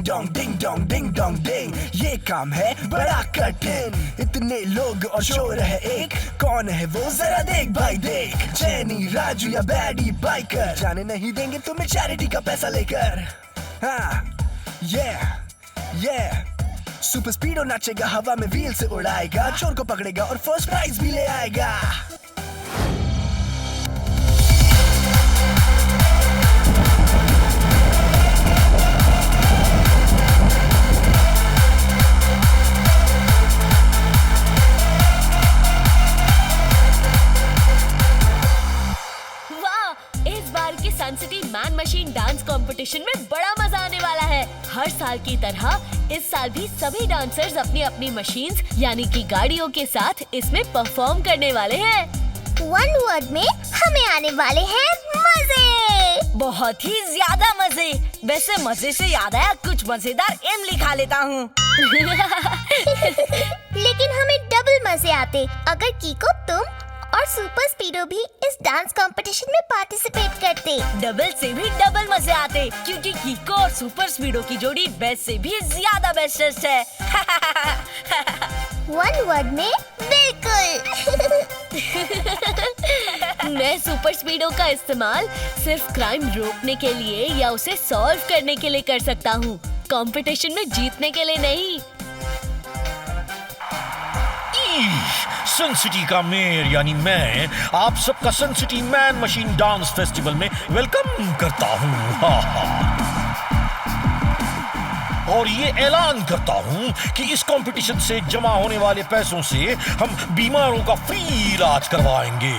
डिंग dong ding, ये काम है बड़ा कठिन। इतने लोग और शोर है एक, कौन है वो जरा देख भाई देख। जैनी, राजू या बैडी बाइकर, जाने नहीं देंगे तुम्हें चैरिटी का पैसा लेकर। हाँ, yeah, सुपर स्पीडो नाचेगा, हवा में व्हील से उड़ाएगा, चोर को पकड़ेगा और फर्स्ट प्राइज भी ले आएगा। Sun city man machine dance competition में बड़ा मजा आने वाला है। हर साल की तरह इस साल भी सभी डांसर्स अपनी अपनी मशीन्स यानी कि गाड़ियों के साथ इसमें परफॉर्म करने वाले हैं। वन वर्ड में हमें आने वाले हैं मजे, बहुत ही ज्यादा मजे। वैसे मजे से याद आया, कुछ मजेदार एम लिखा लेता हूँ। लेकिन हमें डबल मजे आते अगर कीको, तुम और सुपर स्पीडो भी इस डांस कंपटीशन में पार्टिसिपेट करते। डबल से भी डबल मजे आते क्योंकि कीको और सुपर स्पीडो की जोड़ी बेस्ट से भी ज्यादा बेस्टेस्ट है। वन वर्ड में बिल्कुल। मैं सुपर स्पीडो का इस्तेमाल सिर्फ क्राइम रोकने के लिए या उसे सॉल्व करने के लिए कर सकता हूँ, कंपटीशन में जीतने के लिए नहीं। सन सिटी का मेयर यानी मैं आप सबका sun city man machine dance festival में वेलकम करता हूँ। और ये ऐलान करता हूँ कि इस कंपटीशन से जमा होने वाले पैसों से हम बीमारों का फ्री इलाज करवाएंगे।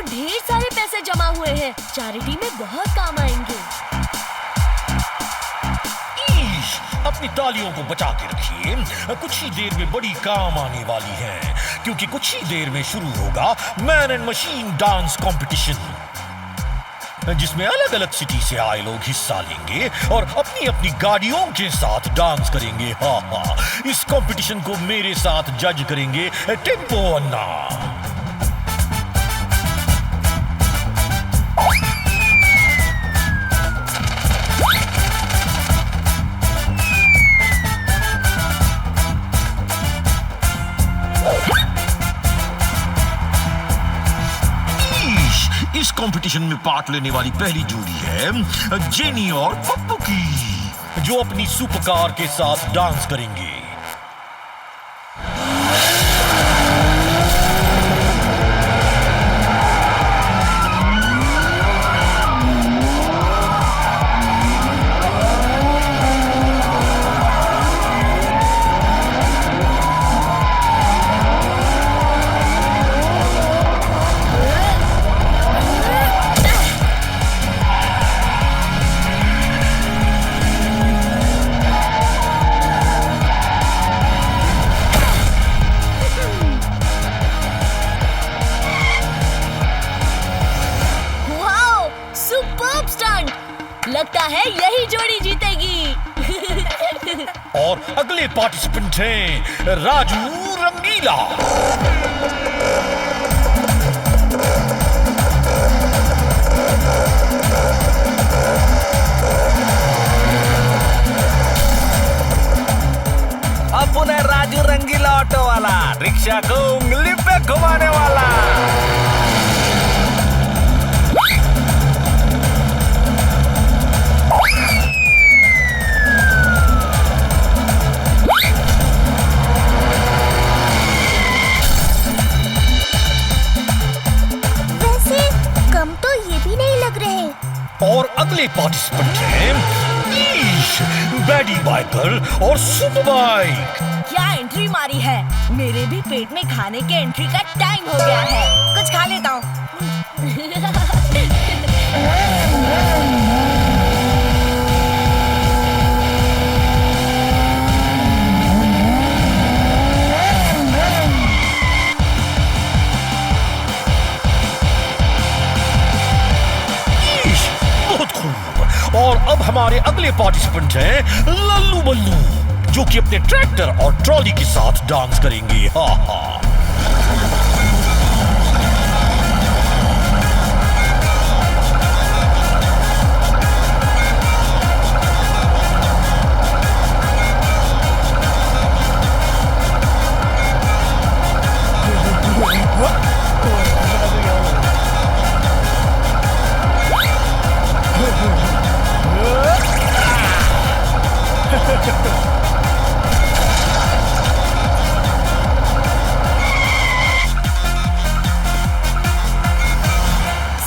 ढेर सारे पैसे जमा हुए हैं, चैरिटी में बहुत काम आएंगे। अपनी तालियों को बचा के रखिए, कुछ ही देर में बड़ी काम आने वाली है, क्योंकि कुछ ही देर में शुरू होगा man and machine dance competition, जिसमें अलग अलग सिटी से आए लोग हिस्सा लेंगे और अपनी अपनी गाड़ियों के साथ डांस करेंगे। हाँ, इस कंपटीशन को मेरे साथ जज करेंगे टेम्पो अन्ना। इस कंपटीशन में पार्ट लेने वाली पहली जोड़ी है जेनी और पप्पू की, जो अपनी सुपर कार के साथ डांस करेंगे। लगता है यही जोड़ी जीतेगी। और अगले पार्टिसिपेंट हैं राजू रंगीला। अपन है राजू रंगीला ऑटो वाला, रिक्शा को उंगली पे घुमाने वाला। और अगले पार्टिसिपेंट हैं बैडी बाइकर और सुपर बाइक। क्या एंट्री मारी है, मेरे भी पेट में खाने के एंट्री का टाइम हो गया है, कुछ खा लेता हूँ। और अब हमारे अगले पार्टिसिपेंट हैं लल्लू बल्लू, जो कि अपने ट्रैक्टर और ट्रॉली के साथ डांस करेंगे। हा हा।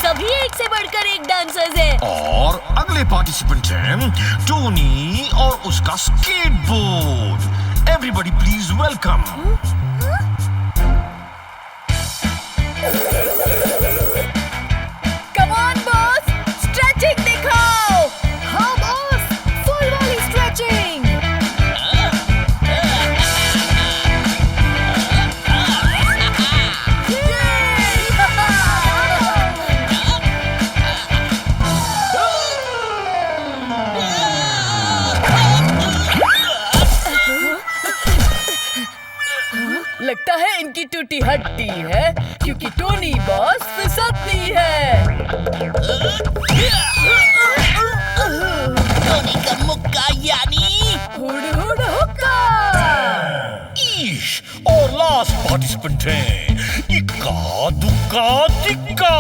सभी एक से बढ़कर एक डांसर्स हैं। और अगले पार्टिसिपेंट हैं टोनी और उसका skateboard. Everybody please welcome. Come on boss, stretching दिखाओ। हाँ बॉस, फुल वाली स्ट्रेचिंग। लगता है इनकी टूटी हड्डी है, क्योंकि टोनी बॉस फिसलती है। टोनी का मुक्का यानी हुड हुड हुक्का। ईश। और लास्ट पार्टिसिपेंट हैं इक्का दुक्का तिक्का।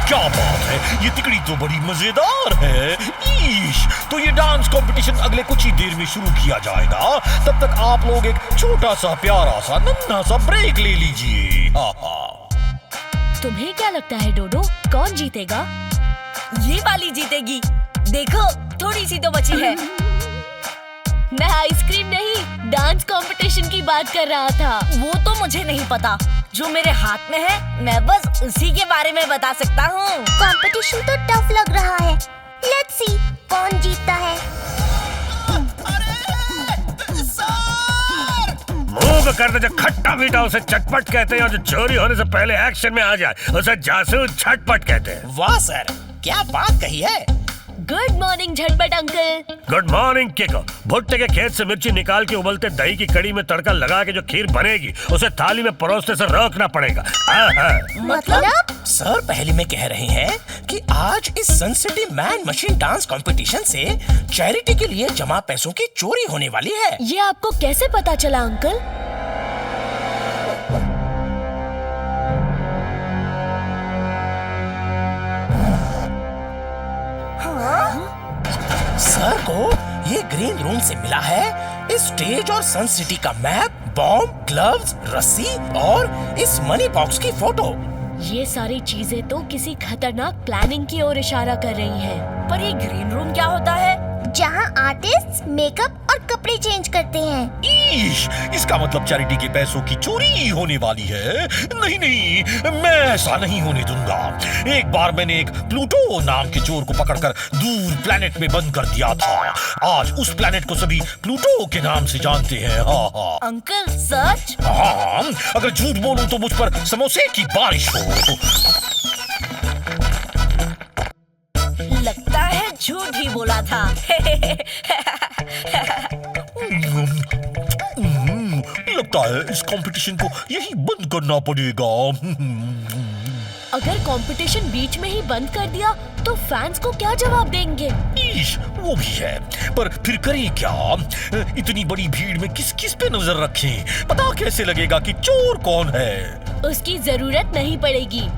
क्या बात है, ये तिकड़ी तो बड़ी मजेदार है। ईश। तो ये डांस कंपटीशन अगले कुछ ही देर में शुरू किया जाएगा। तब तक आप लोग एक छोटा सा प्यारा सा नन्हा सा ब्रेक ले लीजिए। हा हा। तुम्हें क्या लगता है डोडो, कौन जीतेगा? ये वाली जीतेगी। देखो, थोड़ी सी तो बची है। मैं आइसक्रीम नहीं, डांस कंपटीशन की बात कर रहा था। वो तो मुझे नहीं पता। जो मेरे हाथ में है, मैं बस उसी के बारे में बता सकता हूँ। कंपटीशन तो टफ लग रहा है। लेट्स सी कौन जीतता है। मूव कर दे, जो खट्टा मीठा उसे चटपट कहते हैं, और जो चोरी होने से पहले एक्शन में आ जाए उसे जासूस झटपट कहते हैं। वाह सर, क्या बात कही है। गुड मॉर्निंग झटपट अंकल। Good morning किको। भुट्टे के खेत से मिर्ची निकाल के उबलते दही की कड़ी में तड़का लगा के जो खीर बनेगी, उसे थाली में परोसने से रोकना पड़ेगा। मतलब? सर पहले में कह रहे हैं कि आज इस sun city man machine dance competition से चैरिटी के लिए जमा पैसों की चोरी होने वाली है। ये आपको कैसे पता चला अंकल? सर को ये ग्रीन रूम से मिला है इस स्टेज और सन सिटी का मैप, बॉम्ब, ग्लव्स, रस्सी और इस मनी बॉक्स की फोटो। ये सारी चीजें तो किसी खतरनाक प्लानिंग की ओर इशारा कर रही हैं। पर ये ग्रीन रूम क्या होता है? जहाँ आर्टिस्ट मेकअप और कपड़े चेंज करते हैं। ईश। इसका मतलब चैरिटी के पैसों की चोरी होने वाली है। नहीं नहीं, मैं ऐसा नहीं होने दूंगा। एक बार मैंने एक प्लूटो नाम के चोर को पकड़कर दूर प्लेनेट में बंद कर दिया था। आज उस प्लेनेट को सभी प्लूटो के नाम से जानते हैं। हाँ हाँ। अंकल सच? हाँ, अगर झूठ बोलूं तो मुझ पर समोसे की बारिश हो। लगता है झूठ ही बोला था। लगता है इस कंपटीशन को यही बंद करना पड़ेगा। अगर कंपटीशन बीच में ही बंद कर दिया तो फैंस को क्या जवाब देंगे? ईश, वो भी है, पर फिर करें क्या? इतनी बड़ी भीड़ में किस किस पे नजर रखें? पता कैसे लगेगा कि चोर कौन है? उसकी जरूरत नहीं पड़ेगी।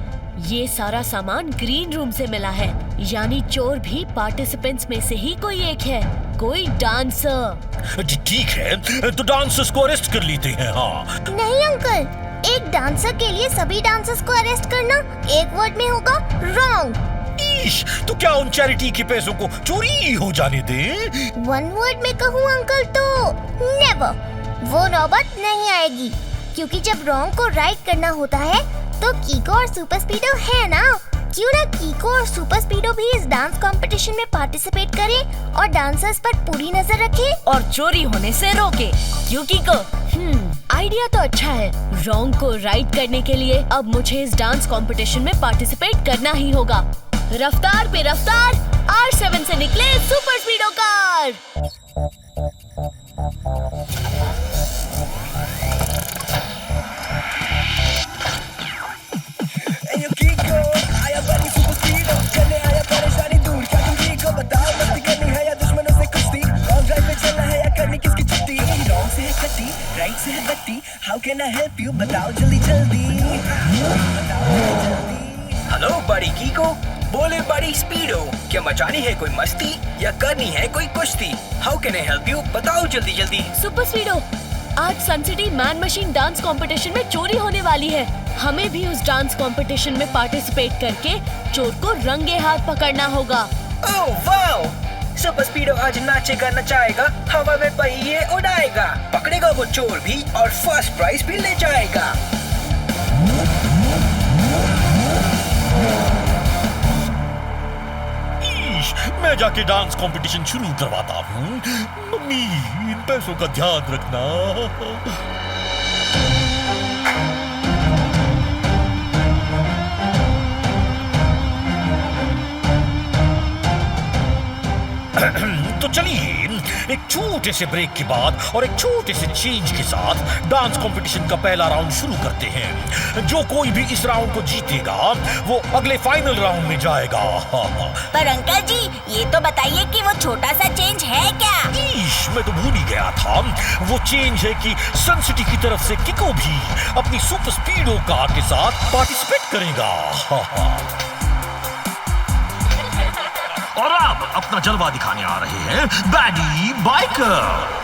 ये सारा सामान ग्रीन रूम से मिला है, यानी चोर भी पार्टिसिपेंट्स में से ही कोई एक है, कोई डांसर। ठीक है, तो डांसर्स को अरेस्ट कर लेते हैं। हाँ। नहीं अंकल, एक डांसर के लिए सभी डांसर्स को अरेस्ट करना एक वर्ड में होगा रॉन्ग। ईश, तो क्या उन चैरिटी के पैसों को चोरी हो जाने दें? वन वर्ड में कहूँ अंकल तो नेवर। वो नौबत नहीं आएगी। क्योंकि जब रॉन्ग को राइट करना होता है तो कीको और सुपर स्पीडो है ना। क्यों ना कीको और सुपर स्पीडो भी इस डांस कंपटीशन में पार्टिसिपेट करें और डांसर्स पर पूरी नजर रखें और चोरी होने से रोके। क्यों कीको? आइडिया तो अच्छा है। रॉन्ग को राइट करने के लिए अब मुझे इस डांस कंपटीशन में पार्टिसिपेट करना ही होगा। रफ्तार पे रफ्तार, R7 से निकले सुपर स्पीडो कार। Yo Kiko, आया बनी सुपर स्पीडो, करने आया परेशानी दूर। क्या तुम Kiko बताओ, मस्ती करनी है या दुश्मनों से कुश्ती? रॉन्ग ड्राइव पे चलना है या करनी किसकी छुट्टी? रॉन्ग से है कट्टी, राइट से है बत्ती। How can I help you? बताओ जल्दी जल्दी। हेलो बड़ी कीको, बोले बड़ी स्पीडो, क्या मचानी है कोई मस्ती या करनी है कोई कुश्ती? How can I help you? बताओ जल्दी जल्दी। सुपर स्पीडो, आज sun city man machine dance competition में चोरी होने वाली है। हमें भी उस डांस कंपटीशन में पार्टिसिपेट करके चोर को रंगे हाथ पकड़ना होगा। ओह वाओ, सुपर स्पीडो आज नाचेगा नचाएगा, हवा में पहिए उड़ाएगा, पकड़ेगा वो चोर भी और फर्स्ट प्राइज भी ले जाएगा। मैं जाके डांस कंपटीशन शुरू करवाता हूँ। मम्मी, इन पैसों का ध्यान रखना। तो चलिए एक छोटे से ब्रेक के बाद और एक छोटे से चेंज के साथ डांस कंपटीशन का पहला राउंड शुरू करते हैं। जो कोई भी इस राउंड को जीतेगा वो अगले फाइनल राउंड में जाएगा। पर अंकल जी, ये तो बताइए कि वो छोटा सा चेंज है क्या? मैं तो भूल ही गया था। वो चेंज है कि सन सिटी की तरफ से किको भी अपनी सुपर स्पीडो कार के साथ पार्टिसिपेट करेगा। और अब अपना जलवा दिखाने आ रहे हैं बैडी बाइकर।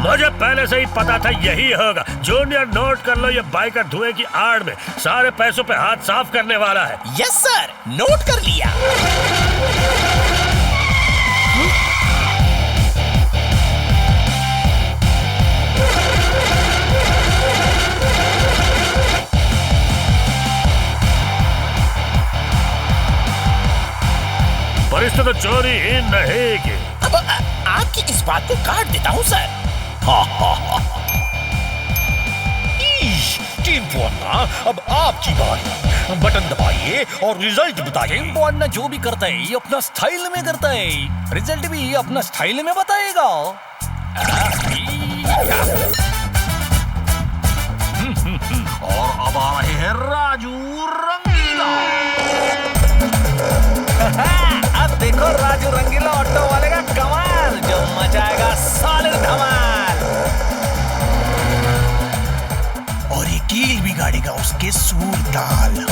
मुझे पहले से ही पता था यही होगा। जूनियर, नोट कर लो, ये बाइकर धुएं की आड़ में सारे पैसों पे हाथ साफ करने वाला है। यस सर, नोट कर लिया। पर इससे तो चोरी ही नहीं की। अब आपकी इस बात को काट देता हूँ सर। टीम पोन्ना, अब आपकी बारी। बटन दबाइए और रिजल्ट बताइए। टीम पोन्ना जो भी करता है ये अपना स्टाइल में करता है, रिजल्ट भी अपना स्टाइल में बताएगा। और अब आ रहे हैं राजू रंगीला। अब देखो राजू रंगीला ऑटो वाले का कमाल, जो मचाएगा सॉलिड धमाल। और ये कील बिगाड़ेगा उसके सूर ताल।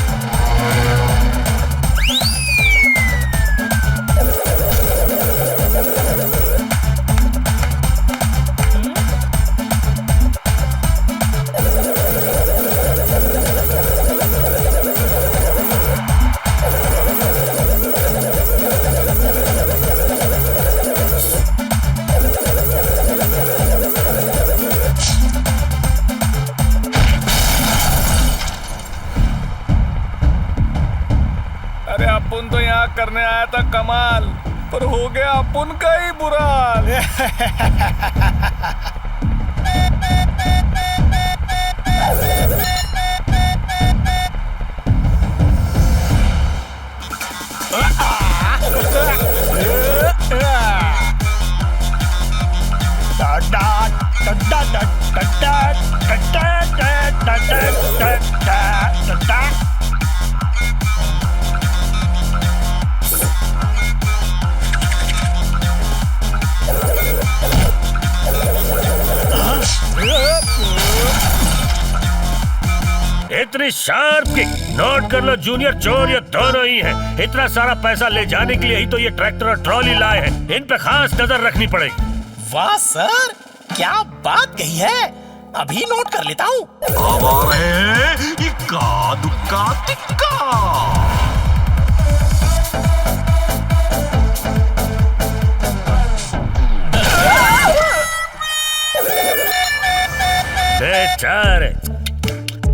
अपुन तो यहाँ करने आया था कमाल, पर हो गया अपुन का ही बुरा हाल। इतनी शार्प किक। नोट कर लो जूनियर, चोर ये दोनों ही हैं। इतना सारा पैसा ले जाने के लिए ही तो ये ट्रैक्टर और ट्रॉली लाए हैं। इन पे खास नजर रखनी पड़ेगी। वाह सर, क्या बात कही है। अभी नोट कर लेता हूँ। अब आ रहे हैं इक्का दुक्का टिक्का। बेचारे,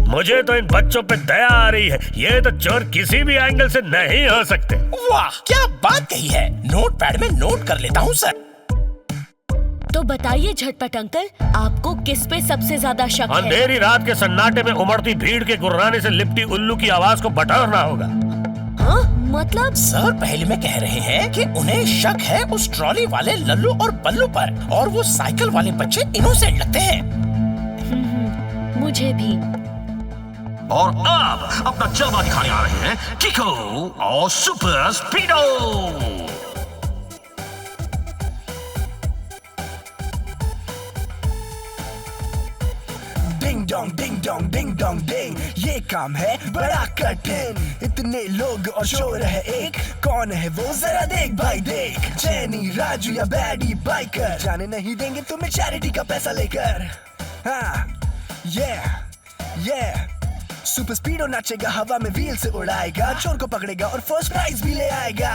मुझे तो इन बच्चों पे दया आ रही है। ये तो चोर किसी भी एंगल से नहीं हो सकते। वाह, क्या बात कही है। नोट पैड में नोट कर लेता हूँ सर। तो बताइए झटपट अंकल, आपको किस पे सबसे ज्यादा शक है? अंधेरी रात के सन्नाटे में उमड़ती भीड़ के गुर्राने से लिपटी उल्लू की आवाज को बटोरना होगा। हाँ? मतलब? सर पहले में कह रहे हैं कि उन्हें शक है उस ट्रॉली वाले लल्लू और बल्लू पर, और वो साइकिल वाले बच्चे इनोसेंट लगते हैं। मुझे भी। और अब अपना जलवा दिखाने आ रहे हैं किको और super Speedo. Ding dong ding dong ding dong ding, ये काम है बड़ा कठिन। इतने लोग और शोर है एक, कौन है वो जरा देख भाई देख। जैनी, राजू या बैडी बाइकर, जाने नहीं देंगे तुम्हें चैरिटी का पैसा लेकर। हाँ, सुपर स्पीडो नाचेगा, हवा में व्हील से उड़ाएगा, चोर को पकड़ेगा और फर्स्ट प्राइज भी ले आएगा।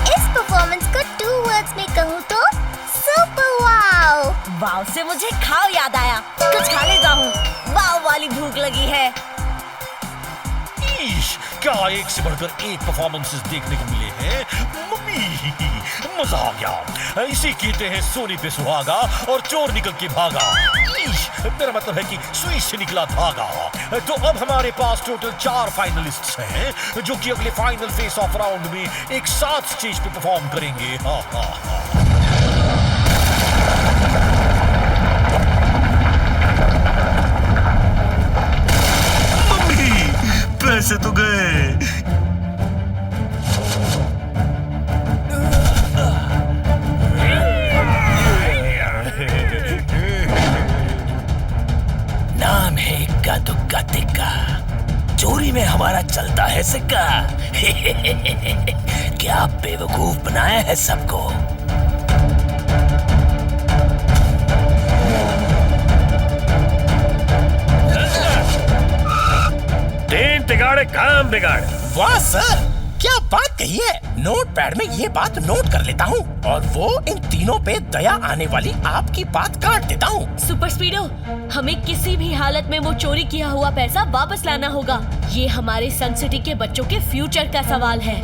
इस परफॉर्मेंस को 2 वर्ड्स में कहूँ तो सुपर वाव। वाव से मुझे खाओ याद आया। कुछ खा लेता हूँ, वाव वाली भूख लगी है। क्या एक से बढ़कर एक परफॉर्मेंसेस देखने को मिले हैं। मम्मी, मजा आ गया। इसे कहते हैं सोने पे सुहागा और चोर निकल के भागा। मेरा मतलब है कि सुई से निकला धागा। तो अब हमारे पास टोटल 4 फाइनलिस्ट्स हैं जो कि अगले फाइनल फेस ऑफ राउंड में एक साथ स्टेज पे परफॉर्म करेंगे। हाँ हाँ हाँ। पैसे तो गए। नाम है इक्का दुक्का टिक्का, चोरी में हमारा चलता है सिक्का। क्या बेवकूफ बनाया है सबको। तीन तिगाड़े काम बिगाड़े। वाह सर, क्या बात कही है। नोट पैड में ये बात नोट कर लेता हूँ, और वो इन तीनों पे दया आने वाली आपकी बात काट देता हूँ। सुपर स्पीडो, हमें किसी भी हालत में वो चोरी किया हुआ पैसा वापस लाना होगा। ये हमारे सन सिटी के बच्चों के फ्यूचर का सवाल है।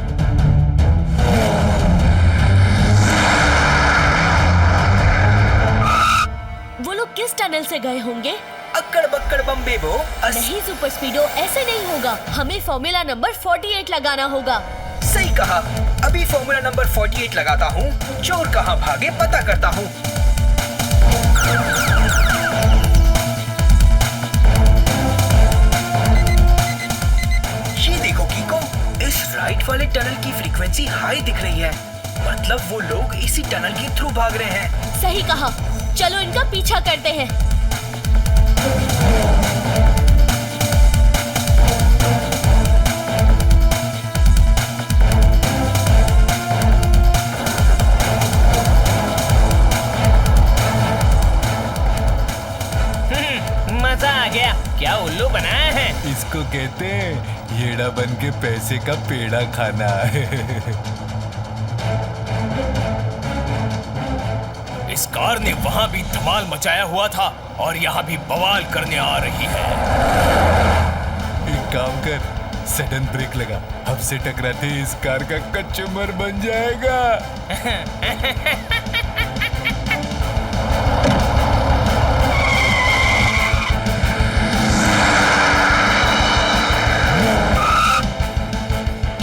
वो लोग किस टनल से गए होंगे? अक्कड़ बक्कड़ बम्बे बो। नहीं सुपर स्पीडो, ऐसे नहीं होगा। हमें फॉर्मूला नंबर 48 लगाना होगा। सही कहा। अभी फॉर्मूला नंबर 48 लगाता हूँ, चोर कहाँ भागे पता करता हूँ। ये देखो कीको, इस राइट वाले टनल की फ्रीक्वेंसी हाई दिख रही है। मतलब वो लोग इसी टनल के थ्रू भाग रहे हैं। सही कहा, चलो इनका पीछा करते हैं। मजा आ गया। क्या उल्लू बनाया है? इसको कहते हैं येड़ा बन के पैसे का पेड़ा खाना। इस कार ने वहाँ भी धमाल मचाया हुआ था और यहाँ भी बवाल करने आ रही है। एक काम कर, सडन ब्रेक लगा, हमसे टकराते इस कार का कचूमर बन जाएगा।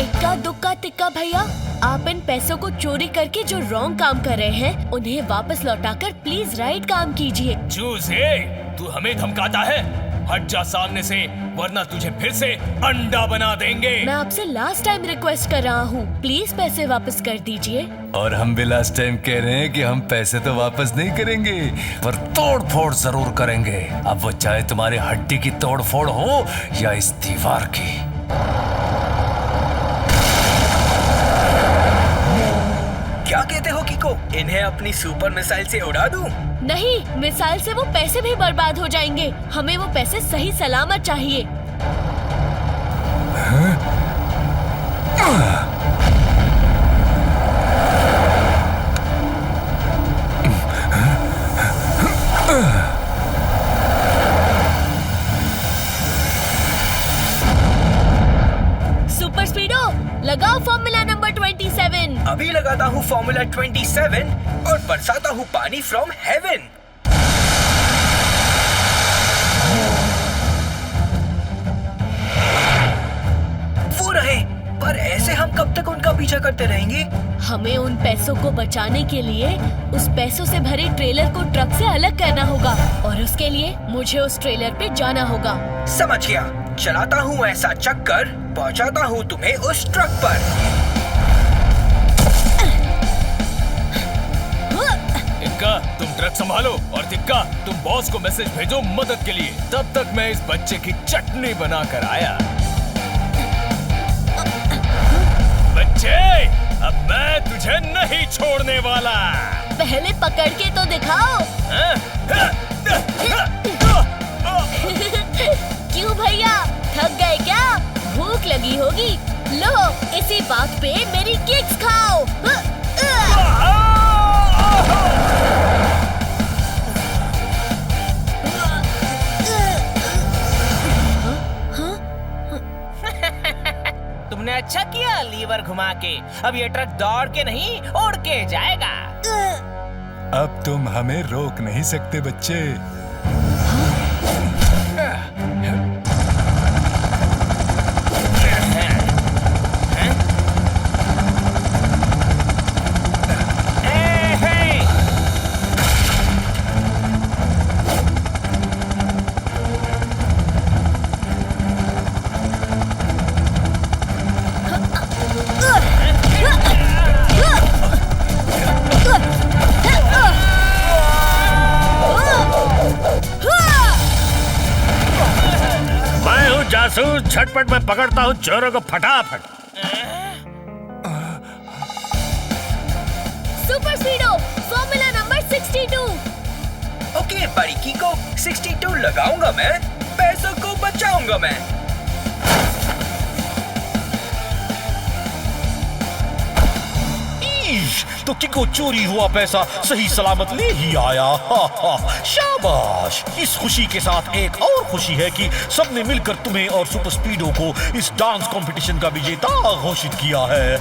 इक्का दुक्का टिक्का भैया, आप इन पैसों को चोरी करके जो रॉन्ग काम कर रहे हैं उन्हें वापस लौटाकर प्लीज राइट काम कीजिए। चूजे, तू हमें धमकाता है? हट जा सामने से, वरना तुझे फिर से अंडा बना देंगे। मैं आपसे लास्ट टाइम रिक्वेस्ट कर रहा हूँ, प्लीज पैसे वापस कर दीजिए। और हम भी लास्ट टाइम कह रहे हैं कि हम पैसे तो वापस नहीं करेंगे, पर तोड़ फोड़ जरूर करेंगे। अब वो चाहे तुम्हारी हड्डी की तोड़ फोड़ हो या इस दीवार की। क्या कहते हो कीको? इन्हें अपनी सुपर मिसाइल से उड़ा दूं? नहीं, मिसाइल से वो पैसे भी बर्बाद हो जाएंगे। हमें वो पैसे सही सलामत चाहिए। सुपर स्पीडो, लगाओ फॉर्मूला नंबर 27। अभी लगाता हूँ फॉर्मूला 27 और बरसाता हूँ पानी फ्रॉम हेवन। वो रहे, पर ऐसे हम कब तक उनका पीछा करते रहेंगे? हमें उन पैसों को बचाने के लिए उस पैसों से भरे ट्रेलर को ट्रक से अलग करना होगा, और उसके लिए मुझे उस ट्रेलर पे जाना होगा। समझ गया, चलाता हूँ ऐसा चक्कर, पहुँचाता हूँ तुम्हें उस ट्रक पर। इक्का, तुम ट्रक संभालो, और तिक्का, तुम बॉस को मैसेज भेजो मदद के लिए। तब तक मैं इस बच्चे की चटनी बना कर आया। बच्चे, अब मैं तुझे नहीं छोड़ने वाला। पहले पकड़ के तो दिखाओ। क्यों भैया, थक गए क्या? भूख लगी होगी, लो इसी बात पे मेरी किक्स खाओ। तुमने अच्छा किया लीवर घुमा के। अब ये ट्रक दौड़ के नहीं, उड़ के जाएगा। अब तुम हमें रोक नहीं सकते बच्चे। जासूस, झटपट मैं पकड़ता हूँ चोरों को फटाफट। Super स्पीडो, formula number 62। ओके बड़ी कीको, 62 लगाऊंगा मैं, पैसों को बचाऊंगा मैं। तो कीको चोरी हुआ पैसा सही सलामत ले ही आया। शाबाश। इस खुशी के साथ एक और खुशी है कि सबने मिलकर तुम्हें और सुपर स्पीडो को इस डांस कंपटीशन का विजेता घोषित किया है।